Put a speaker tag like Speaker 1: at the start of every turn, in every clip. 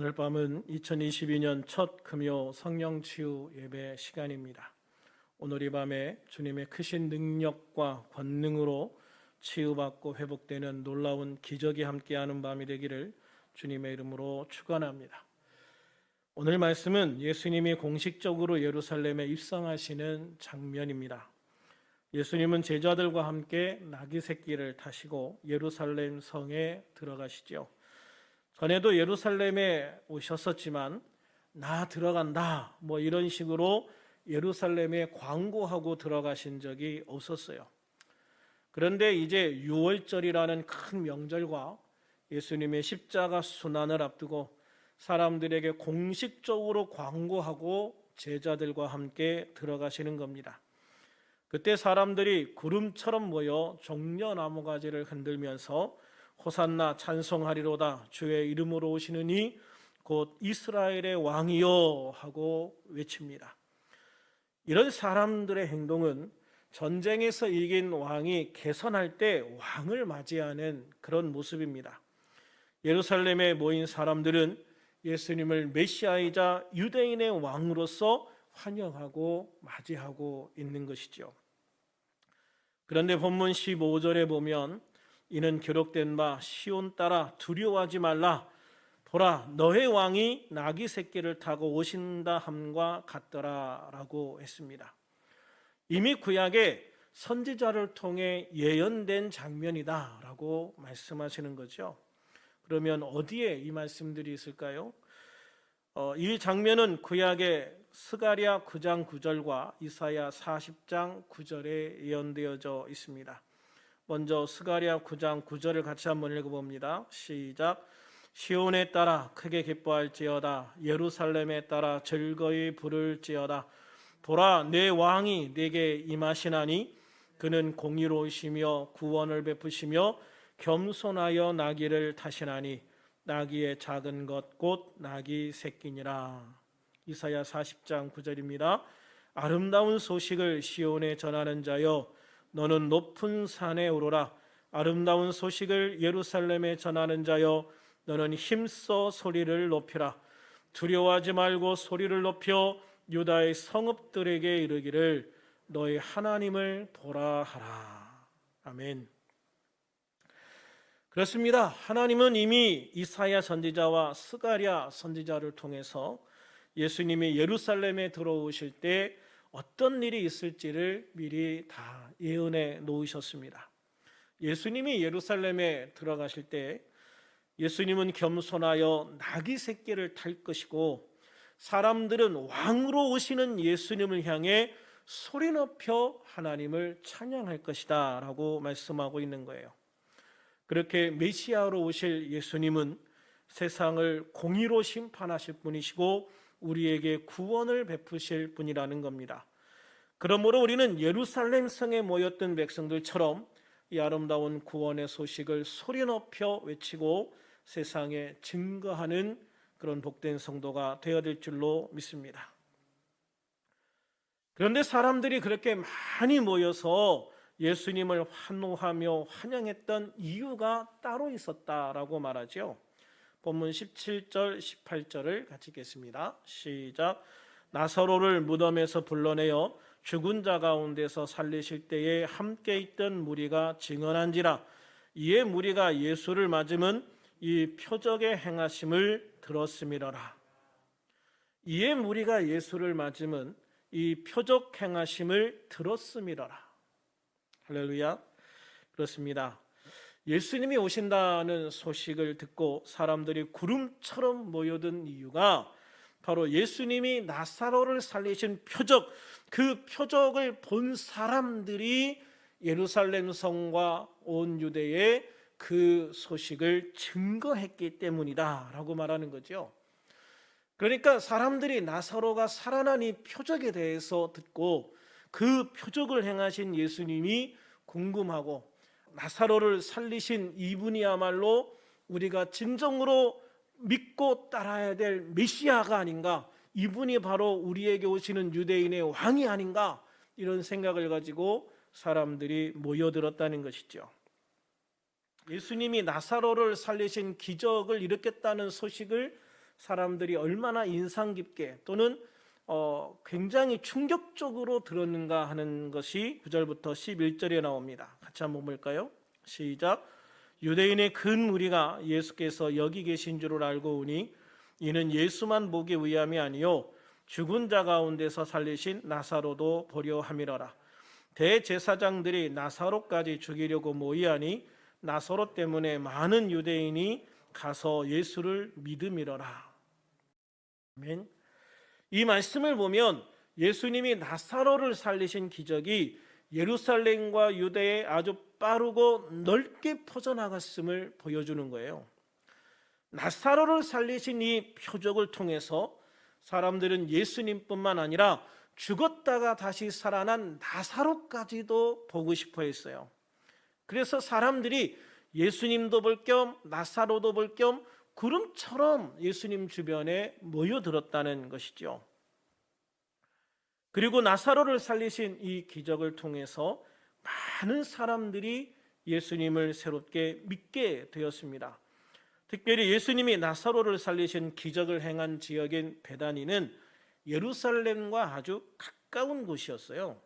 Speaker 1: 오늘 밤은 2022년 첫 금요 성령치유 예배 시간입니다. 오늘 이 밤에 주님의 크신 능력과 권능으로 치유받고 회복되는 놀라운 기적이 함께하는 밤이 되기를 주님의 이름으로 축원합니다. 오늘 말씀은 예수님이 공식적으로 예루살렘에 입성하시는 장면입니다. 예수님은 제자들과 함께 나귀 새끼를 타시고 예루살렘 성에 들어가시죠. 전에도 예루살렘에 오셨었지만 나 들어간다 이런 식으로 예루살렘에 광고하고 들어가신 적이 없었어요. 그런데 이제 유월절이라는 큰 명절과 예수님의 십자가 순환을 앞두고 사람들에게 공식적으로 광고하고 제자들과 함께 들어가시는 겁니다. 그때 사람들이 구름처럼 모여 종려나무 가지를 흔들면서 호산나 찬송하리로다 주의 이름으로 오시는 이 곧 이스라엘의 왕이요 하고 외칩니다. 이런 사람들의 행동은 전쟁에서 이긴 왕이 개선할 때 왕을 맞이하는 그런 모습입니다. 예루살렘에 모인 사람들은 예수님을 메시아이자 유대인의 왕으로서 환영하고 맞이하고 있는 것이죠. 그런데 본문 15절에 보면 이는 기록된 바 시온 딸아 두려워하지 말라 보라 너의 왕이 나귀 새끼를 타고 오신다 함과 같더라 라고 했습니다. 이미 구약에 선지자를 통해 예언된 장면이다 라고 말씀하시는 거죠. 그러면 어디에 이 말씀들이 있을까요? 이 장면은 구약의 스가랴 9장 9절과 이사야 40장 9절에 예언되어져 있습니다. 먼저 스가랴 9장 9절을 같이 한번 읽어봅니다. 시작. 시온에 따라 크게 기뻐할지어다 예루살렘에 따라 즐거이 부를지어다 보라 내 왕이 내게 임하시나니 그는 공의로우시며 구원을 베푸시며 겸손하여 나귀를 타시나니 나귀의 작은 것 곧 나귀 새끼니라. 이사야 40장 9절입니다. 아름다운 소식을 시온에 전하는 자여 너는 높은 산에 오르라. 아름다운 소식을 예루살렘에 전하는 자여 너는 힘써 소리를 높이라. 두려워하지 말고 소리를 높여 유다의 성읍들에게 이르기를 너희 하나님을 보라 하라. 아멘. 그렇습니다. 하나님은 이미 이사야 선지자와 스가랴 선지자를 통해서 예수님이 예루살렘에 들어오실 때 어떤 일이 있을지를 미리 다 예언해 놓으셨습니다. 예수님이 예루살렘에 들어가실 때 예수님은 겸손하여 나귀 새끼를 탈 것이고 사람들은 왕으로 오시는 예수님을 향해 소리 높여 하나님을 찬양할 것이다 라고 말씀하고 있는 거예요. 그렇게 메시아로 오실 예수님은 세상을 공의로 심판하실 분이시고 우리에게 구원을 베푸실 분이라는 겁니다. 그러므로 우리는 예루살렘 성에 모였던 백성들처럼 이 아름다운 구원의 소식을 소리 높여 외치고 세상에 증거하는 그런 복된 성도가 되어야 될 줄로 믿습니다. 그런데 사람들이 그렇게 많이 모여서 예수님을 환호하며 환영했던 이유가 따로 있었다라고 말하죠. 본문 17절 18절을 같이 읽겠습니다. 시작. 나사로를 무덤에서 불러내어 죽은 자 가운데서 살리실 때에 함께 있던 무리가 증언한지라. 이에 무리가 예수를 맞으면 이 표적의 행하심을 들었음이러라. 이에 무리가 예수를 맞으면 이 표적 행하심을 들었음이러라. 할렐루야. 그렇습니다. 예수님이 오신다는 소식을 듣고 사람들이 구름처럼 모여든 이유가 바로 예수님이 나사로를 살리신 표적, 그 표적을 본 사람들이 예루살렘 성과 온 유대에 그 소식을 증거했기 때문이다 라고 말하는 거죠. 그러니까 사람들이 나사로가 살아난 이 표적에 대해서 듣고 그 표적을 행하신 예수님이 궁금하고 나사로를 살리신 이분이야말로 우리가 진정으로 믿고 따라야 될 메시아가 아닌가, 이분이 바로 우리에게 오시는 유대인의 왕이 아닌가, 이런 생각을 가지고 사람들이 모여들었다는 것이죠. 예수님이 나사로를 살리신 기적을 일으켰다는 소식을 사람들이 얼마나 인상 깊게 또는 굉장히 충격적으로 들었는가 하는 것이 9절부터 11절에 나옵니다. 같이 한번 볼까요? 시작. 유대인의 큰 무리가 예수께서 여기 계신 줄을 알고 오니 이는 예수만 보기 위함이 아니요 죽은 자 가운데서 살리신 나사로도 보려 함이러라. 대제사장들이 나사로까지 죽이려고 모이하니 나사로 때문에 많은 유대인이 가서 예수를 믿음이러라. 아멘. 이 말씀을 보면 예수님이 나사로를 살리신 기적이 예루살렘과 유대에 아주 빠르고 넓게 퍼져나갔음을 보여주는 거예요. 나사로를 살리신 이 표적을 통해서 사람들은 예수님뿐만 아니라 죽었다가 다시 살아난 나사로까지도 보고 싶어 했어요. 그래서 사람들이 예수님도 볼 겸 나사로도 볼 겸 구름처럼 예수님 주변에 모여들었다는 것이죠. 그리고 나사로를 살리신 이 기적을 통해서 많은 사람들이 예수님을 새롭게 믿게 되었습니다. 특별히 예수님이 나사로를 살리신 기적을 행한 지역인 베다니는 예루살렘과 아주 가까운 곳이었어요.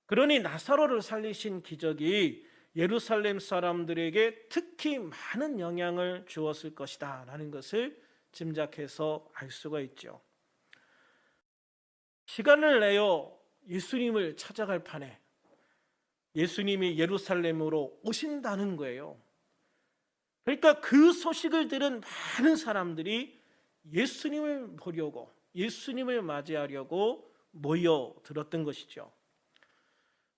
Speaker 1: 그러니 나사로를 살리신 기적이 예루살렘 사람들에게 특히 많은 영향을 주었을 것이다 라는 것을 짐작해서 알 수가 있죠. 시간을 내어 예수님을 찾아갈 판에 예수님이 예루살렘으로 오신다는 거예요. 그러니까 그 소식을 들은 많은 사람들이 예수님을 보려고, 예수님을 맞이하려고 모여들었던 것이죠.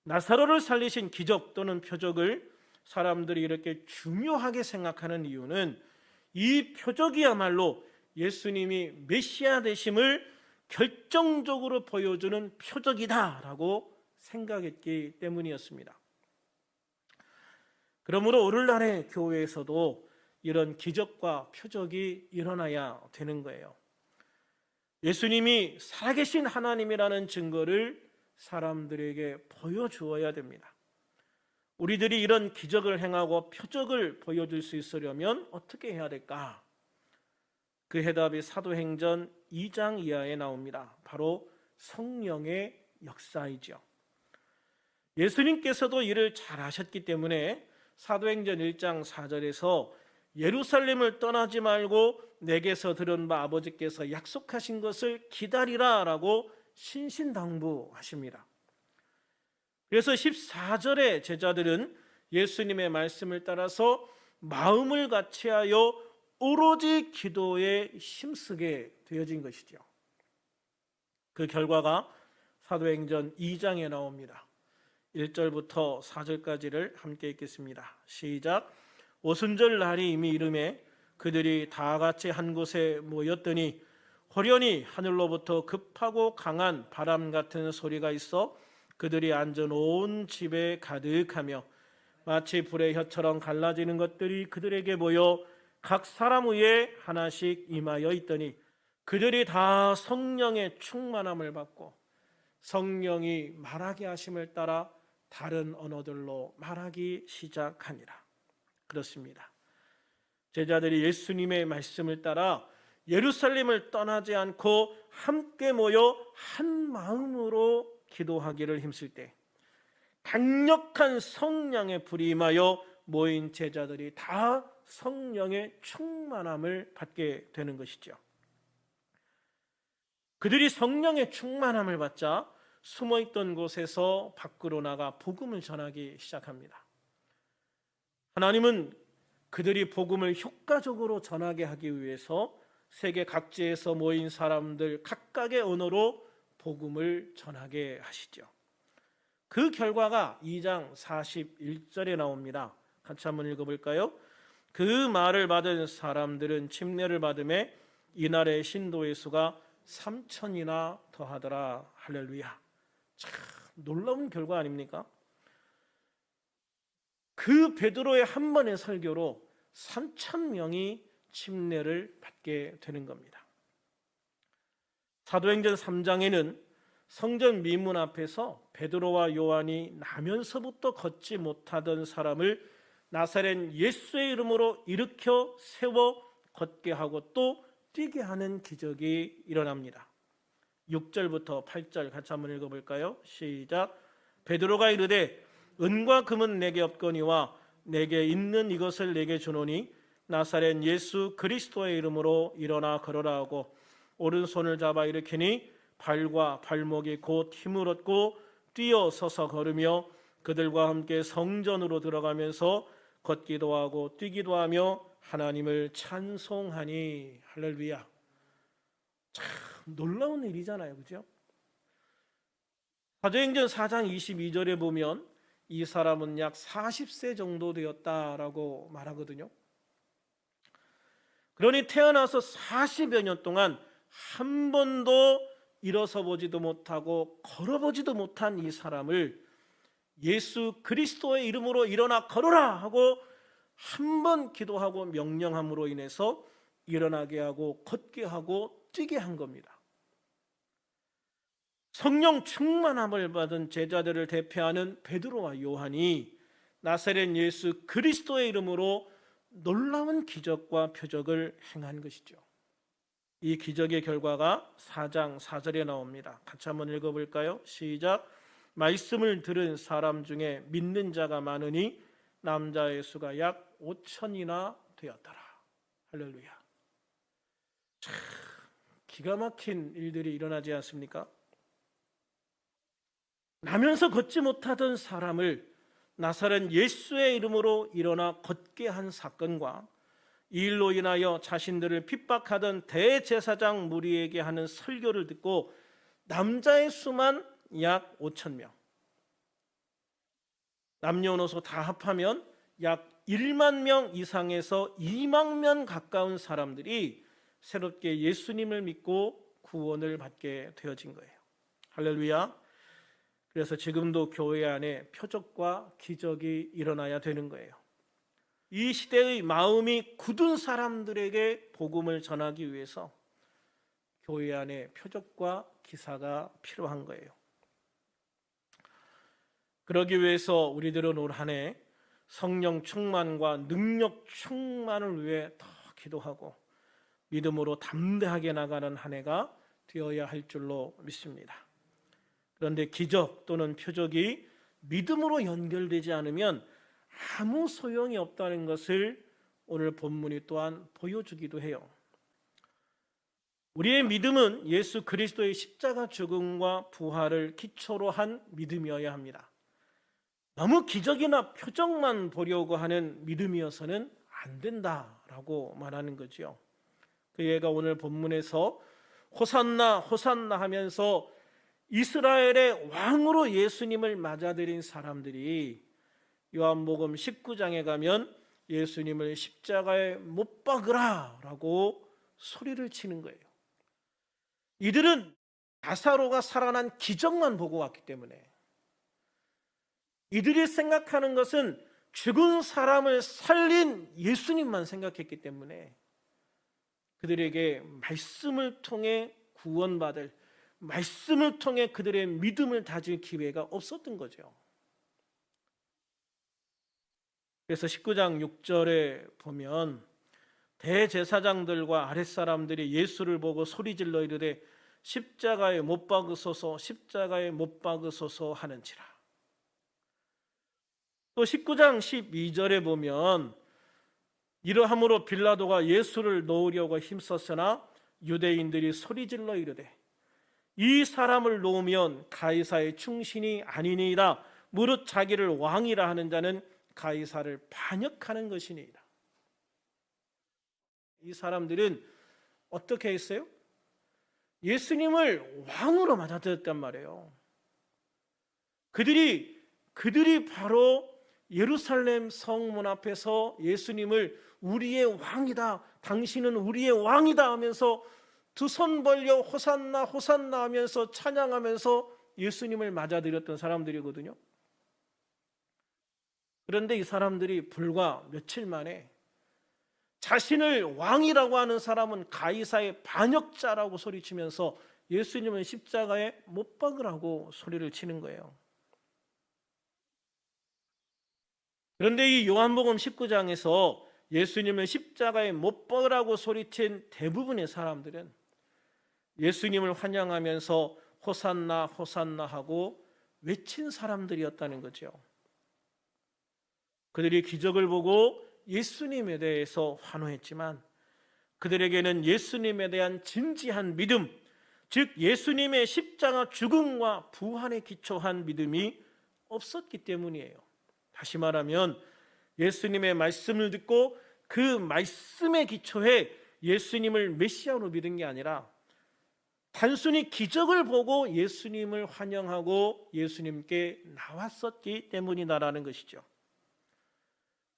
Speaker 1: 나사로를 살리신 기적 또는 표적을 사람들이 이렇게 중요하게 생각하는 이유는 이 표적이야말로 예수님이 메시아 되심을 결정적으로 보여주는 표적이다라고 생각했기 때문이었습니다. 그러므로 오늘날의 교회에서도 이런 기적과 표적이 일어나야 되는 거예요. 예수님이 살아계신 하나님이라는 증거를 사람들에게 보여주어야 됩니다. 우리들이 이런 기적을 행하고 표적을 보여줄 수 있으려면 어떻게 해야 될까? 그 해답이 사도행전 2장 이하에 나옵니다. 바로 성령의 역사이죠. 예수님께서도 이를 잘 하셨기 때문에 사도행전 1장 4절에서 예루살렘을 떠나지 말고 내게서 들은 바 아버지께서 약속하신 것을 기다리라 라고 신신당부하십니다. 그래서 14절에 제자들은 예수님의 말씀을 따라서 마음을 같이하여 오로지 기도에 힘쓰게 되어진 것이죠. 그 결과가 사도행전 2장에 나옵니다. 1절부터 4절까지를 함께 읽겠습니다. 시작. 오순절 날이 이미 이르매 그들이 다 같이 한 곳에 모였더니 호련히 하늘로부터 급하고 강한 바람 같은 소리가 있어 그들이 앉은 온 집에 가득하며 마치 불의 혀처럼 갈라지는 것들이 그들에게 보여 각 사람 위에 하나씩 임하여 있더니 그들이 다 성령의 충만함을 받고 성령이 말하게 하심을 따라 다른 언어들로 말하기 시작하니라. 그렇습니다. 제자들이 예수님의 말씀을 따라 예루살렘을 떠나지 않고 함께 모여 한 마음으로 기도하기를 힘쓸 때 강력한 성령의 불이 임하여 모인 제자들이 다 성령의 충만함을 받게 되는 것이죠. 그들이 성령의 충만함을 받자 숨어있던 곳에서 밖으로 나가 복음을 전하기 시작합니다. 하나님은 그들이 복음을 효과적으로 전하게 하기 위해서 세계 각지에서 모인 사람들 각각의 언어로 복음을 전하게 하시죠. 그 결과가 2장 41절에 나옵니다. 같이 한번 읽어볼까요? 그 말을 받은 사람들은 침례를 받음에 이날의 신도의 수가 3,000이나 더하더라. 할렐루야. 참 놀라운 결과 아닙니까? 그 베드로의 한 번의 설교로 3,000명이 침례를 받게 되는 겁니다. 사도행전 3장에는 성전 미문 앞에서 베드로와 요한이 나면서부터 걷지 못하던 사람을 나사렛 예수의 이름으로 일으켜 세워 걷게 하고 또 뛰게 하는 기적이 일어납니다. 6절부터 8절 같이 한번 읽어볼까요? 시작. 베드로가 이르되 은과 금은 내게 없거니와 내게 있는 이것을 내게 주노니 나사렛 예수 그리스도의 이름으로 일어나 걸어라 하고 오른손을 잡아 일으키니 발과 발목이 곧 힘을 얻고 뛰어 서서 걸으며 그들과 함께 성전으로 들어가면서 걷기도 하고 뛰기도 하며 하나님을 찬송하니. 할렐루야. 참 놀라운 일이잖아요, 그죠? 사도행전 4장 22절에 보면 이 사람은 약 40세 정도 되었다라고 말하거든요. 그러니 태어나서 40여 년 동안 한 번도 일어서 보지도 못하고 걸어보지도 못한 이 사람을 예수 그리스도의 이름으로 일어나 걸어라 하고 한 번 기도하고 명령함으로 인해서 일어나게 하고 걷게 하고 뛰게 한 겁니다. 성령 충만함을 받은 제자들을 대표하는 베드로와 요한이 나사렛 예수 그리스도의 이름으로 놀라운 기적과 표적을 행한 것이죠. 이 기적의 결과가 4장 4절에 나옵니다. 같이 한번 읽어볼까요? 시작. 말씀을 들은 사람 중에 믿는 자가 많으니 남자의 수가 약 5천이나 되었더라. 할렐루야. 참 기가 막힌 일들이 일어나지 않습니까? 나면서 걷지 못하던 사람을 나사렛 예수의 이름으로 일어나 걷게 한 사건과 이 일로 인하여 자신들을 핍박하던 대제사장 무리에게 하는 설교를 듣고 남자의 수만 약 5천 명, 남녀노소 다 합하면 약 1만 명 이상에서 2만 명 가까운 사람들이 새롭게 예수님을 믿고 구원을 받게 되어진 거예요. 할렐루야. 그래서 지금도 교회 안에 표적과 기적이 일어나야 되는 거예요. 이 시대의 마음이 굳은 사람들에게 복음을 전하기 위해서 교회 안에 표적과 기사가 필요한 거예요. 그러기 위해서 우리들은 올 한 해 성령 충만과 능력 충만을 위해 더 기도하고 믿음으로 담대하게 나가는 한 해가 되어야 할 줄로 믿습니다. 그런데 기적 또는 표적이 믿음으로 연결되지 않으면 아무 소용이 없다는 것을 오늘 본문이 또한 보여주기도 해요. 우리의 믿음은 예수 그리스도의 십자가 죽음과 부활을 기초로 한 믿음이어야 합니다. 너무 기적이나 표적만 보려고 하는 믿음이어서는 안 된다라고 말하는 거죠. 그 예가 오늘 본문에서 호산나 호산나 하면서 이스라엘의 왕으로 예수님을 맞아들인 사람들이 요한복음 19장에 가면 예수님을 십자가에 못 박으라 라고 소리를 치는 거예요. 이들은 나사로가 살아난 기적만 보고 왔기 때문에 이들이 생각하는 것은 죽은 사람을 살린 예수님만 생각했기 때문에 그들에게 말씀을 통해 구원받을, 말씀을 통해 그들의 믿음을 다질 기회가 없었던 거죠. 그래서 19장 6절에 보면 대제사장들과 아랫사람들이 예수를 보고 소리질러 이르되 십자가에 못 박으소서 십자가에 못 박으소서 하는지라. 또 19장 12절에 보면 이러함으로 빌라도가 예수를 놓으려고 힘썼으나 유대인들이 소리질러 이르되 이 사람을 놓으면 가이사의 충신이 아니니이다. 무릇 자기를 왕이라 하는 자는 가이사를 반역하는 것이니이다. 이 사람들은 어떻게 했어요? 예수님을 왕으로 맞아들였단 말이에요. 그들이 바로 예루살렘 성문 앞에서 예수님을 우리의 왕이다, 당신은 우리의 왕이다 하면서 두 손 벌려 호산나 호산나 하면서 찬양하면서 예수님을 맞아들였던 사람들이거든요. 그런데 이 사람들이 불과 며칠 만에 자신을 왕이라고 하는 사람은 가이사의 반역자라고 소리치면서 예수님은 십자가에 못 박으라고 소리를 치는 거예요. 그런데 이 요한복음 19장에서 예수님을 십자가에 못 박으라고 소리친 대부분의 사람들은 예수님을 환영하면서 호산나 호산나 하고 외친 사람들이었다는 거죠. 그들이 기적을 보고 예수님에 대해서 환호했지만 그들에게는 예수님에 대한 진지한 믿음, 즉 예수님의 십자가 죽음과 부활에 기초한 믿음이 없었기 때문이에요. 다시 말하면 예수님의 말씀을 듣고 그 말씀에 기초해 예수님을 메시아로 믿은 게 아니라 단순히 기적을 보고 예수님을 환영하고 예수님께 나왔었기 때문이다라는 것이죠.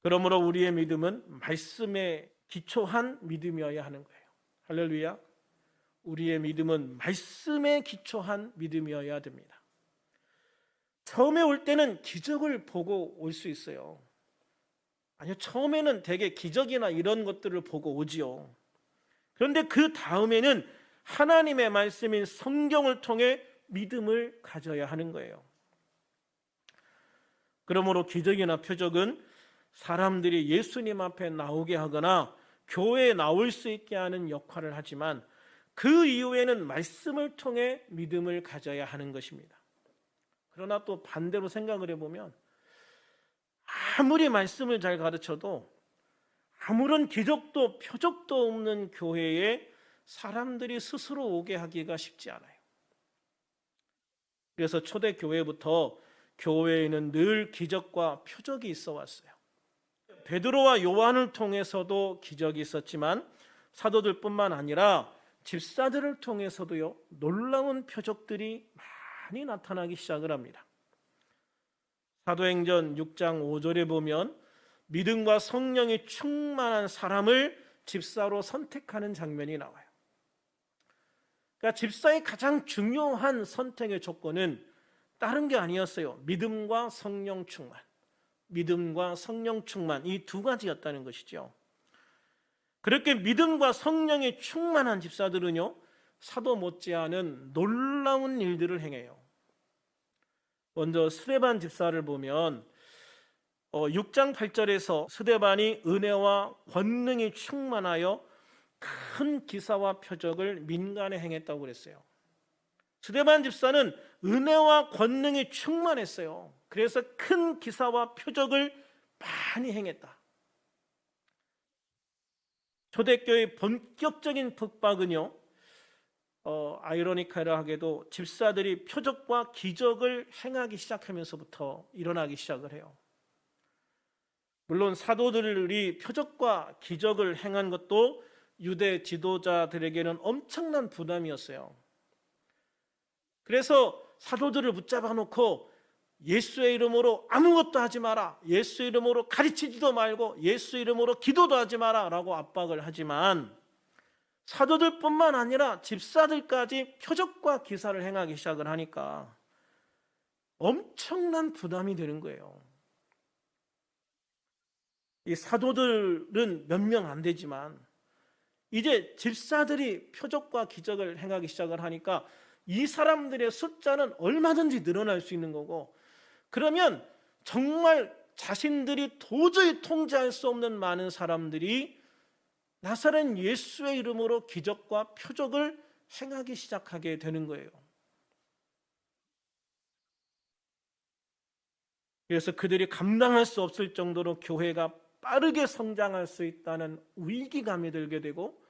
Speaker 1: 그러므로 우리의 믿음은 말씀에 기초한 믿음이어야 하는 거예요. 할렐루야. 우리의 믿음은 말씀에 기초한 믿음이어야 됩니다. 처음에 올 때는 기적을 보고 올 수 있어요. 아니요, 처음에는 되게 기적이나 이런 것들을 보고 오지요. 그런데 그 다음에는 하나님의 말씀인 성경을 통해 믿음을 가져야 하는 거예요. 그러므로 기적이나 표적은 사람들이 예수님 앞에 나오게 하거나 교회에 나올 수 있게 하는 역할을 하지만 그 이후에는 말씀을 통해 믿음을 가져야 하는 것입니다. 그러나 또 반대로 생각을 해보면 아무리 말씀을 잘 가르쳐도 아무런 기적도 표적도 없는 교회에 사람들이 스스로 오게 하기가 쉽지 않아요. 그래서 초대교회부터 교회에는 늘 기적과 표적이 있어 왔어요. 베드로와 요한을 통해서도 기적이 있었지만 사도들뿐만 아니라 집사들을 통해서도요, 놀라운 표적들이 많이 나타나기 시작을 합니다. 사도행전 6장 5절에 보면 믿음과 성령이 충만한 사람을 집사로 선택하는 장면이 나와요. 그러니까 집사의 가장 중요한 선택의 조건은 다른 게 아니었어요. 믿음과 성령 충만. 믿음과 성령 충만, 이 두 가지였다는 것이죠. 그렇게 믿음과 성령이 충만한 집사들은요, 사도 못지않은 놀라운 일들을 행해요. 먼저 스데반 집사를 보면 6장 8절에서 스데반이 은혜와 권능이 충만하여 큰 기사와 표적을 민간에 행했다고 그랬어요. 스데반 집사는 은혜와 권능이 충만했어요. 그래서 큰 기사와 표적을 많이 행했다. 초대교회의 본격적인 북박은요, 아이러니컬하게도 집사들이 표적과 기적을 행하기 시작하면서부터 일어나기 시작을 해요. 물론 사도들이 표적과 기적을 행한 것도 유대 지도자들에게는 엄청난 부담이었어요. 그래서 사도들을 붙잡아 놓고 예수의 이름으로 아무것도 하지 마라, 예수 이름으로 가르치지도 말고 예수 이름으로 기도도 하지 마라 라고 압박을 하지만 사도들뿐만 아니라 집사들까지 표적과 기사를 행하기 시작을 하니까 엄청난 부담이 되는 거예요. 이 사도들은 몇 명 안 되지만 이제 집사들이 표적과 기적을 행하기 시작을 하니까 이 사람들의 숫자는 얼마든지 늘어날 수 있는 거고, 그러면 정말 자신들이 도저히 통제할 수 없는 많은 사람들이 나사렛 예수의 이름으로 기적과 표적을 행하기 시작하게 되는 거예요. 그래서 그들이 감당할 수 없을 정도로 교회가 빠르게 성장할 수 있다는 위기감이 들게 되고,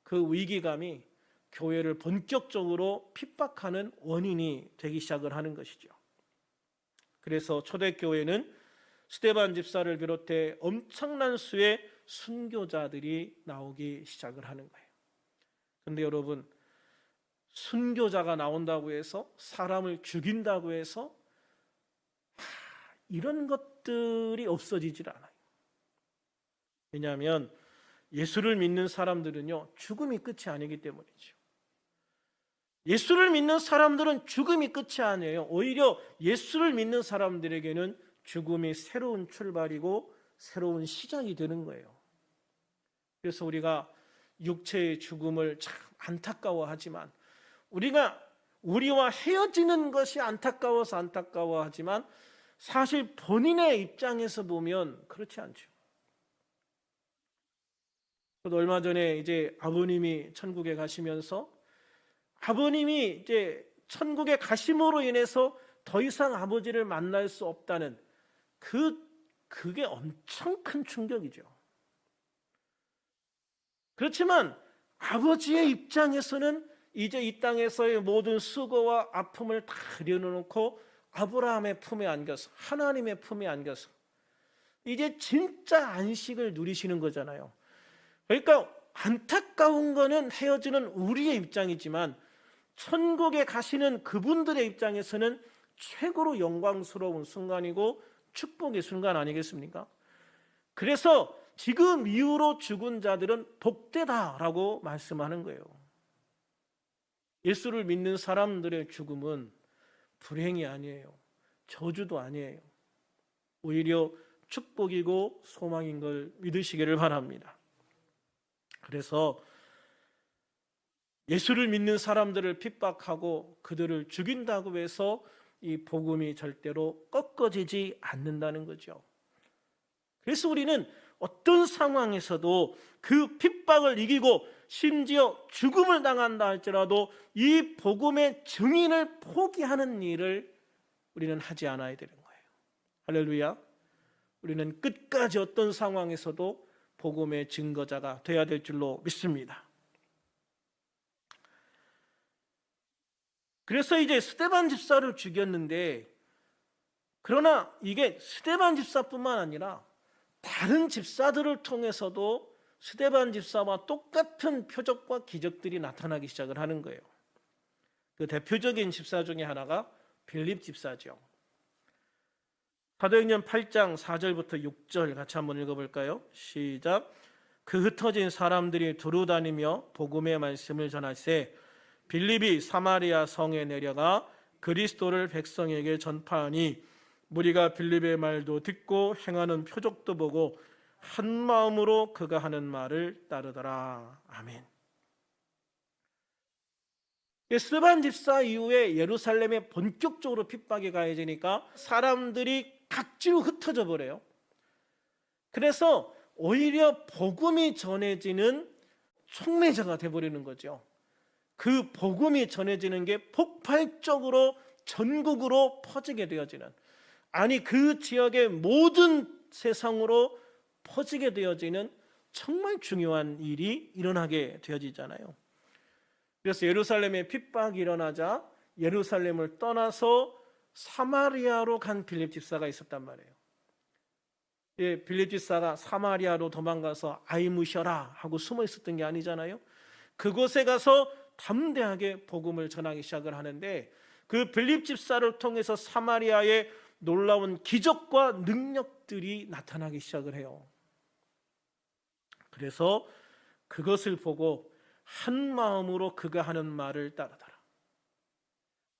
Speaker 1: 그 위기감이 교회를 본격적으로 핍박하는 원인이 되기 시작을 하는 것이죠. 그래서 초대교회는 스데반 집사를 비롯해 엄청난 수의 순교자들이 나오기 시작을 하는 거예요. 그런데 여러분, 순교자가 나온다고 해서 사람을 죽인다고 해서 이런 것들이 없어지질 않아요. 왜냐하면 예수를 믿는 사람들은요, 죽음이 끝이 아니기 때문이죠. 예수를 믿는 사람들은 죽음이 끝이 아니에요. 오히려 예수를 믿는 사람들에게는 죽음이 새로운 출발이고 새로운 시작이 되는 거예요. 그래서 우리가 육체의 죽음을 참 안타까워하지만, 우리와 헤어지는 것이 안타까워서 안타까워하지만 사실 본인의 입장에서 보면 그렇지 않죠. 저도 얼마 전에 이제 아버님이 천국에 가시면서 아버님이 이제 천국에 가심으로 인해서 더 이상 아버지를 만날 수 없다는 그게 엄청 큰 충격이죠. 그렇지만 아버지의 입장에서는 이제 이 땅에서의 모든 수고와 아픔을 다 내려놓고 아브라함의 품에 안겨서 하나님의 품에 안겨서 이제 진짜 안식을 누리시는 거잖아요. 그러니까 안타까운 거는 헤어지는 우리의 입장이지만 천국에 가시는 그분들의 입장에서는 최고로 영광스러운 순간이고 축복의 순간 아니겠습니까? 그래서 지금 이후로 죽은 자들은 복되다라고 말씀하는 거예요. 예수를 믿는 사람들의 죽음은 불행이 아니에요. 저주도 아니에요. 오히려 축복이고 소망인 걸 믿으시기를 바랍니다. 그래서 예수를 믿는 사람들을 핍박하고 그들을 죽인다고 해서 이 복음이 절대로 꺾어지지 않는다는 거죠. 그래서 우리는 어떤 상황에서도 그 핍박을 이기고 심지어 죽음을 당한다 할지라도 이 복음의 증인을 포기하는 일을 우리는 하지 않아야 되는 거예요. 할렐루야. 우리는 끝까지 어떤 상황에서도 복음의 증거자가 되어야 될 줄로 믿습니다. 그래서 이제 스데반 집사를 죽였는데, 그러나 이게 스데반 집사뿐만 아니라 다른 집사들을 통해서도 스데반 집사와 똑같은 표적과 기적들이 나타나기 시작을 하는 거예요. 그 대표적인 집사 중에 하나가 빌립 집사죠. 사도행전 8장 4절부터 6절 같이 한번 읽어볼까요? 시작. 그 흩어진 사람들이 두루 다니며 복음의 말씀을 전할세 빌립이 사마리아 성에 내려가 그리스도를 백성에게 전파하니 무리가 빌립의 말도 듣고 행하는 표적도 보고 한 마음으로 그가 하는 말을 따르더라. 아멘. 스데반 집사 이후에 예루살렘에 본격적으로 핍박이 가해지니까 사람들이 각지로 흩어져 버려요. 그래서 오히려 복음이 전해지는 촉매자가 돼버리는 거죠. 그 복음이 전해지는 게 폭발적으로 전국으로 퍼지게 되어지는, 아니 그 지역의 모든 세상으로 퍼지게 되어지는 정말 중요한 일이 일어나게 되어지잖아요. 그래서 예루살렘에 핍박이 일어나자 예루살렘을 떠나서 사마리아로 간 빌립 집사가 있었단 말이에요. 예, 빌립 집사가 사마리아로 도망가서 아이무셔라 하고 숨어 있었던 게 아니잖아요. 그곳에 가서 담대하게 복음을 전하기 시작을 하는데, 그 빌립 집사를 통해서 사마리아에 놀라운 기적과 능력들이 나타나기 시작을 해요. 그래서 그것을 보고 한 마음으로 그가 하는 말을 따르더라.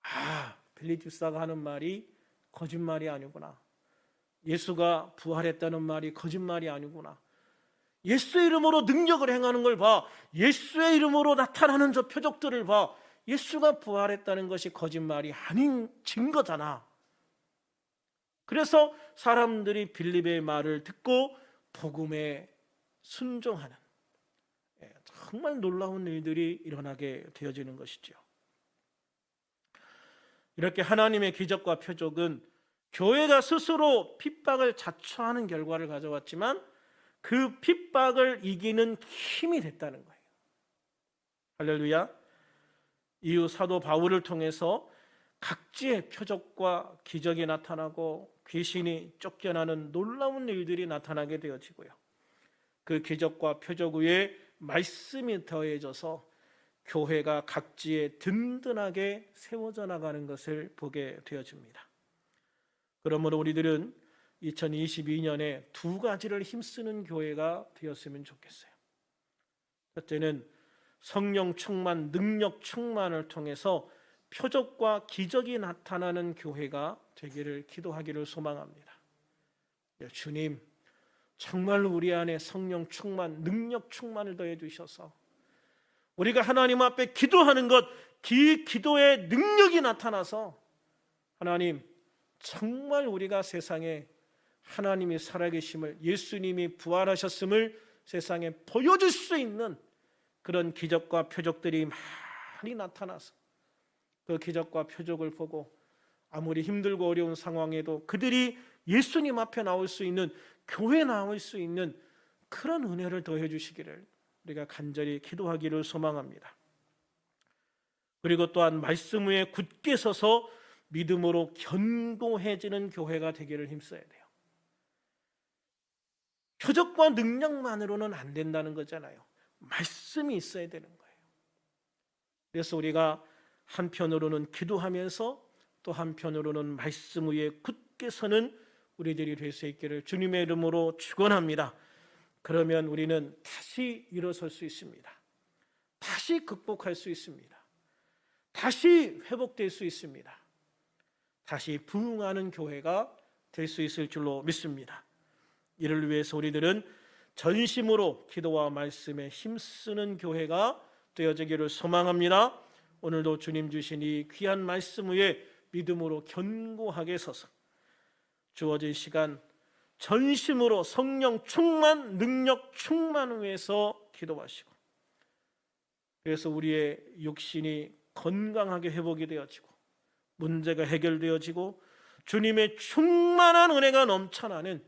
Speaker 1: 아, 빌립 집사가 하는 말이 거짓말이 아니구나. 예수가 부활했다는 말이 거짓말이 아니구나. 예수의 이름으로 능력을 행하는 걸 봐. 예수의 이름으로 나타나는 저 표적들을 봐. 예수가 부활했다는 것이 거짓말이 아닌 증거잖아. 그래서 사람들이 빌립의 말을 듣고 복음에 순종하는 정말 놀라운 일들이 일어나게 되어지는 것이죠. 이렇게 하나님의 기적과 표적은 교회가 스스로 핍박을 자초하는 결과를 가져왔지만 그 핍박을 이기는 힘이 됐다는 거예요. 할렐루야. 이후 사도 바울을 통해서 각지의 표적과 기적이 나타나고 귀신이 쫓겨나는 놀라운 일들이 나타나게 되어지고요. 그 기적과 표적 위에 말씀이 더해져서 교회가 각지에 든든하게 세워져 나가는 것을 보게 되어집니다. 그러므로 우리들은 2022년에 두 가지를 힘쓰는 교회가 되었으면 좋겠어요. 첫째는 성령 충만, 능력 충만을 통해서 표적과 기적이 나타나는 교회가 되기를 기도하기를 소망합니다. 주님, 정말 우리 안에 성령 충만, 능력 충만을 더해 주셔서 우리가 하나님 앞에 기도하는 것, 기도의 능력이 나타나서 하나님, 정말 우리가 세상에 하나님이 살아계심을, 예수님이 부활하셨음을 세상에 보여줄 수 있는 그런 기적과 표적들이 많이 나타나서 그 기적과 표적을 보고 아무리 힘들고 어려운 상황에도 그들이 예수님 앞에 나올 수 있는, 교회에 나올 수 있는 그런 은혜를 더해 주시기를 우리가 간절히 기도하기를 소망합니다. 그리고 또한 말씀 위에 굳게 서서 믿음으로 견고해지는 교회가 되기를 힘써야 돼요. 표적과 능력만으로는 안 된다는 거잖아요. 말씀이 있어야 되는 거예요. 그래서 우리가 한편으로는 기도하면서 또 한편으로는 말씀 위에 굳게 서는 우리들이 될 수 있기를 주님의 이름으로 축원합니다. 그러면 우리는 다시 일어설 수 있습니다. 다시 극복할 수 있습니다. 다시 회복될 수 있습니다. 다시 부흥하는 교회가 될 수 있을 줄로 믿습니다. 이를 위해서 우리들은 전심으로 기도와 말씀에 힘쓰는 교회가 되어지기를 소망합니다. 오늘도 주님 주신 이 귀한 말씀 위에 믿음으로 견고하게 서서 주어진 시간 전심으로 성령 충만, 능력 충만 위해서 기도하시고, 그래서 우리의 육신이 건강하게 회복이 되어지고 문제가 해결되어지고 주님의 충만한 은혜가 넘쳐나는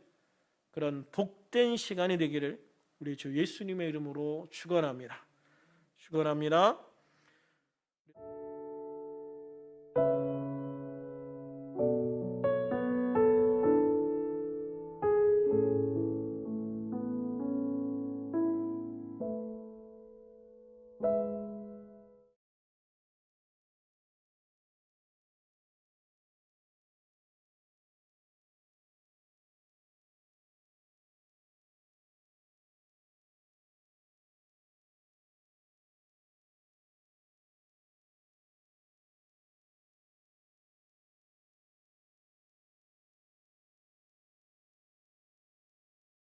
Speaker 1: 그런 복된 시간이 되기를 우리 주 예수님의 이름으로 축원합니다. 축원합니다.